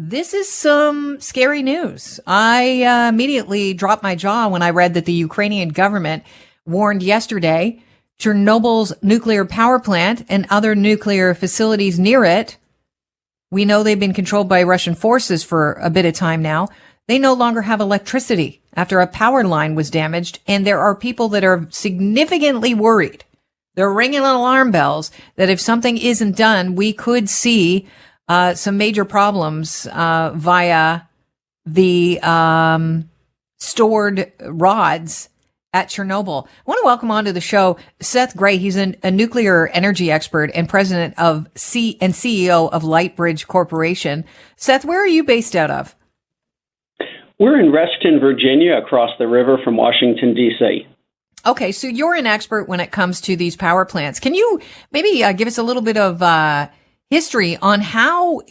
this is some scary news. I immediately dropped my jaw when I read that the Ukrainian government warned yesterday Chernobyl's nuclear power plant and other nuclear facilities near it. We know they've been controlled by Russian forces for a bit of time now. They no longer have electricity after a power line was damaged, and there are people that are significantly worried. They're ringing alarm bells that if something isn't done, we could see some major problems via the stored rods at Chernobyl. I want to welcome onto the show Seth Grae. He's a nuclear energy expert and president of and CEO of Lightbridge Corporation. Seth, where are you based out of? We're in Reston, Virginia, across the river from Washington, D.C. Okay, so you're an expert when it comes to these power plants. Can you maybe give us a little bit of history on how,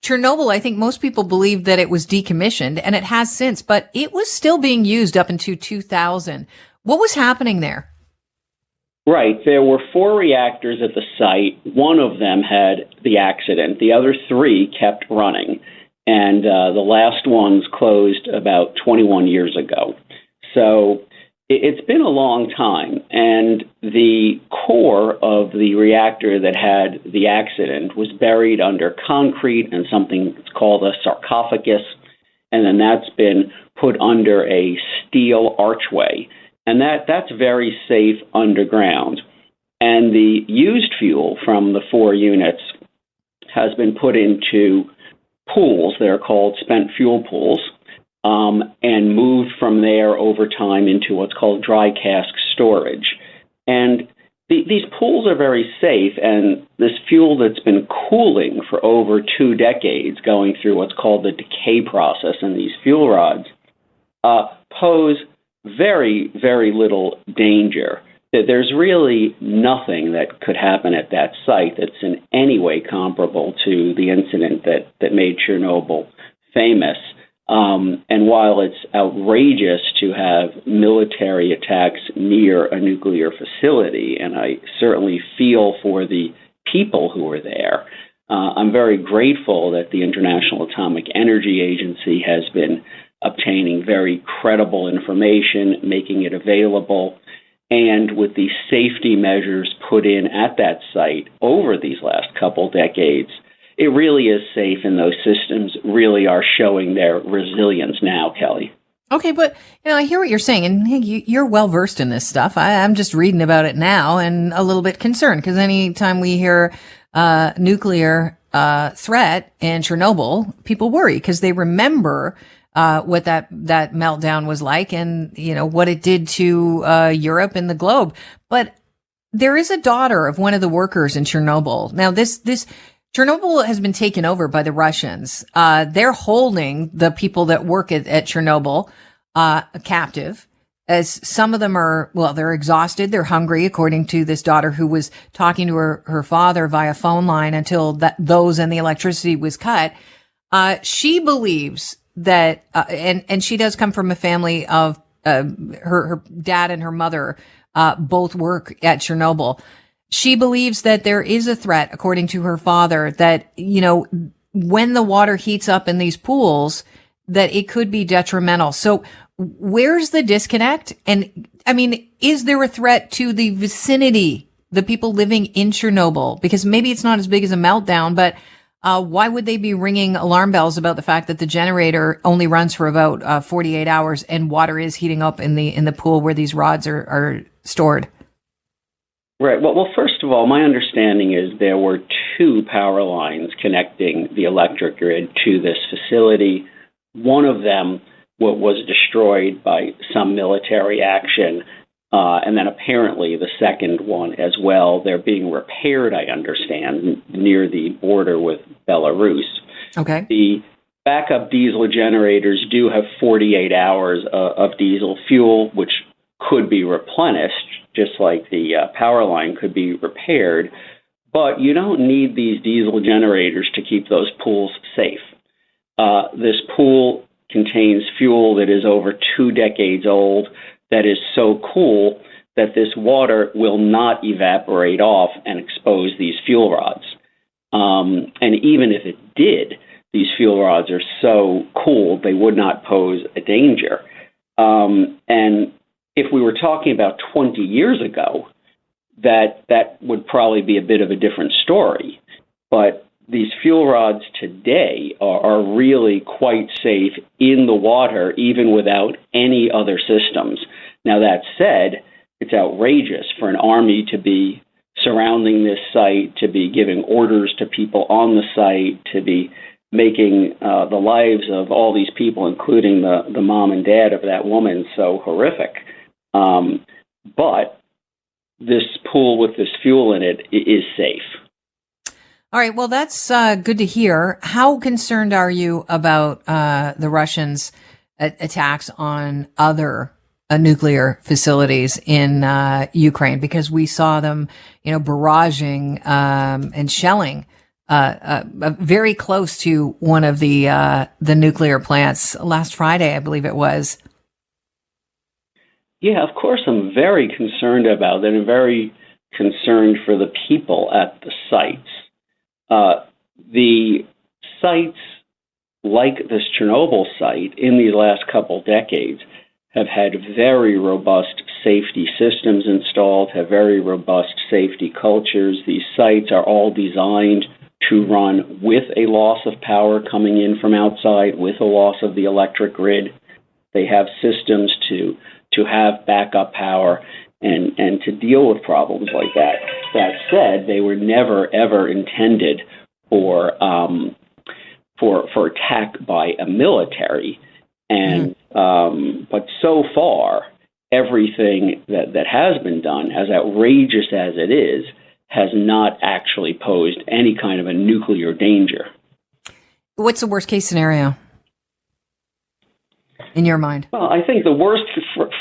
Chernobyl, I think most people believe that it was decommissioned, and it has since, but it was still being used up into 2000. What was happening there? Right. There were 4 reactors at the site. One of them had the accident. The other 3 kept running, and the last ones closed about 21 years ago. So it's been a long time, and the core of the reactor that had the accident was buried under concrete and something that's called a sarcophagus, and then that's been put under a steel archway, and that's very safe underground. And the used fuel from the 4 units has been put into pools. They're called spent fuel pools. And moved from there over time into what's called dry cask storage. And these pools are very safe, and this fuel that's been cooling for over 2 decades, going through what's called the decay process in these fuel rods, pose very, very little danger. There's really nothing that could happen at that site that's in any way comparable to the incident that made Chernobyl famous. And while it's outrageous to have military attacks near a nuclear facility, and I certainly feel for the people who are there, I'm very grateful that the International Atomic Energy Agency has been obtaining very credible information, making it available, and with the safety measures put in at that site over these last couple decades, it really is safe, and those systems really are showing their resilience now, Kelly. Okay, but I hear what you're saying, and hey, you're well versed in this stuff. I'm just reading about it now and a little bit concerned because anytime we hear nuclear threat in Chernobyl, people worry because they remember what that meltdown was like, and what it did to Europe and the globe. But there is a daughter of one of the workers in Chernobyl. Now, this Chernobyl has been taken over by the Russians. They're holding the people that work at Chernobyl captive, as some of them are, they're exhausted, they're hungry, according to this daughter who was talking to her father via phone line until those and the electricity was cut. She believes that, and she does come from a family of her dad and her mother both work at Chernobyl. She believes that there is a threat, according to her father, that, when the water heats up in these pools, that it could be detrimental. So where's the disconnect? And is there a threat to the vicinity, the people living in Chernobyl? Because maybe it's not as big as a meltdown, but why would they be ringing alarm bells about the fact that the generator only runs for about 48 hours and water is heating up in the pool where these rods are stored? Right. Well, first of all, my understanding is there were 2 power lines connecting the electric grid to this facility. One of them was destroyed by some military action, and then apparently the second one as well. They're being repaired, I understand, near the border with Belarus. Okay. The backup diesel generators do have 48 hours of diesel fuel, which could be replenished, just like the power line could be repaired. But you don't need these diesel generators to keep those pools safe. This pool contains fuel that is over 2 decades old, that is so cool that this water will not evaporate off and expose these fuel rods. And even if it did, these fuel rods are so cooled they would not pose a danger. And if we were talking about 20 years ago, that would probably be a bit of a different story. But these fuel rods today are really quite safe in the water, even without any other systems. Now, that said, it's outrageous for an army to be surrounding this site, to be giving orders to people on the site, to be making the lives of all these people, including the mom and dad of that woman, so horrific. But this pool with this fuel in it is safe. All right. Well, that's good to hear. How concerned are you about the Russians' attacks on other nuclear facilities in Ukraine? Because we saw them, barraging and shelling very close to one of the nuclear plants last Friday, I believe it was. Yeah, of course, I'm very concerned about that, and very concerned for the people at the sites. The sites like this Chernobyl site in these last couple decades have had very robust safety systems installed, have very robust safety cultures. These sites are all designed to run with a loss of power coming in from outside, with a loss of the electric grid. They have systems to have backup power and to deal with problems like that. That said, they were never, ever intended for attack by a military. And but so far, everything that has been done, as outrageous as it is, has not actually posed any kind of a nuclear danger. What's the worst case scenario in your mind? Well, I think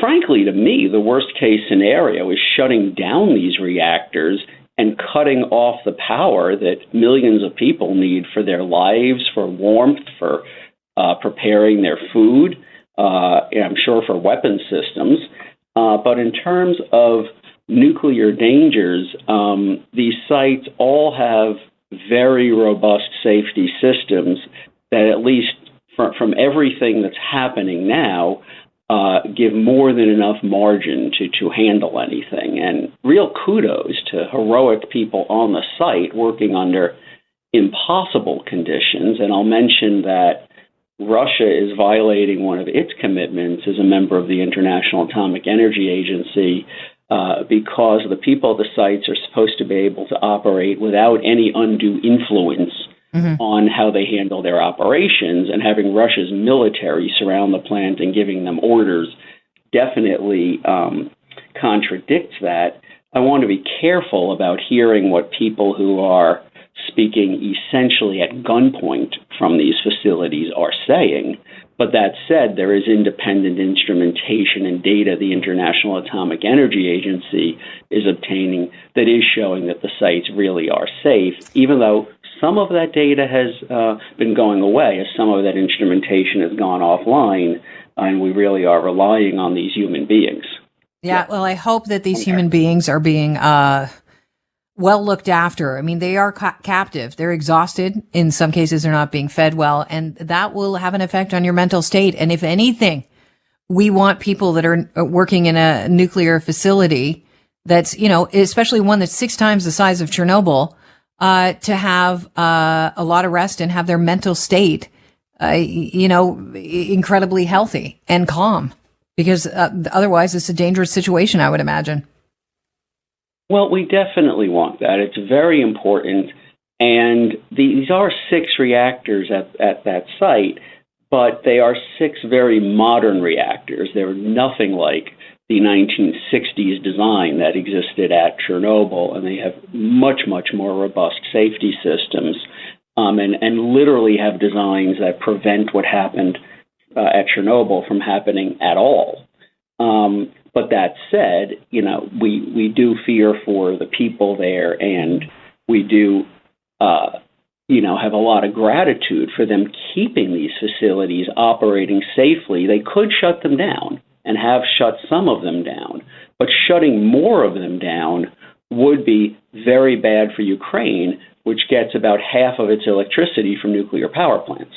frankly, to me, the worst case scenario is shutting down these reactors and cutting off the power that millions of people need for their lives, for warmth, for preparing their food, I'm sure for weapon systems. But in terms of nuclear dangers, these sites all have very robust safety systems that, at least from everything that's happening now, give more than enough margin to handle anything. And real kudos to heroic people on the site working under impossible conditions. And I'll mention that Russia is violating one of its commitments as a member of the International Atomic Energy Agency because the people at the sites are supposed to be able to operate without any undue influence on how they handle their operations, and having Russia's military surround the plant and giving them orders definitely contradicts that. I want to be careful about hearing what people who are speaking essentially at gunpoint from these facilities are saying. But that said, there is independent instrumentation and data the International Atomic Energy Agency is obtaining that is showing that the sites really are safe, even though some of that data has been going away as some of that instrumentation has gone offline, and we really are relying on these human beings. Yeah, well, I hope that these human beings are being well looked after. I mean, they are captive. They're exhausted. In some cases, they're not being fed well, and that will have an effect on your mental state. And if anything, we want people that are working in a nuclear facility that's, especially one that's 6 times the size of Chernobyl, to have a lot of rest and have their mental state, incredibly healthy and calm, because otherwise it's a dangerous situation, I would imagine. Well, we definitely want that. It's very important. And these are 6 reactors at that site, but they are 6 very modern reactors. They're nothing like the 1960s design that existed at Chernobyl, and they have much, much more robust safety systems, and literally have designs that prevent what happened at Chernobyl from happening at all. But that said, we do fear for the people there, and we do, have a lot of gratitude for them keeping these facilities operating safely. They could shut them down and have shut some of them down, but shutting more of them down would be very bad for Ukraine, which gets about half of its electricity from nuclear power plants.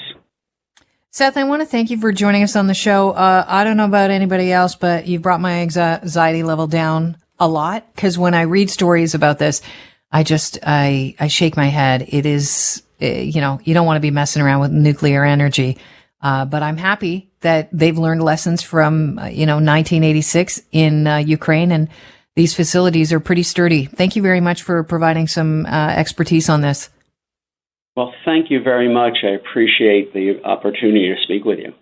Seth, I want to thank you for joining us on the show. I don't know about anybody else, but you've brought my anxiety level down a lot, because when I read stories about this, I shake my head. It is, you don't want to be messing around with nuclear energy. But I'm happy that they've learned lessons from, 1986 in Ukraine, and these facilities are pretty sturdy. Thank you very much for providing some expertise on this. Well, thank you very much. I appreciate the opportunity to speak with you.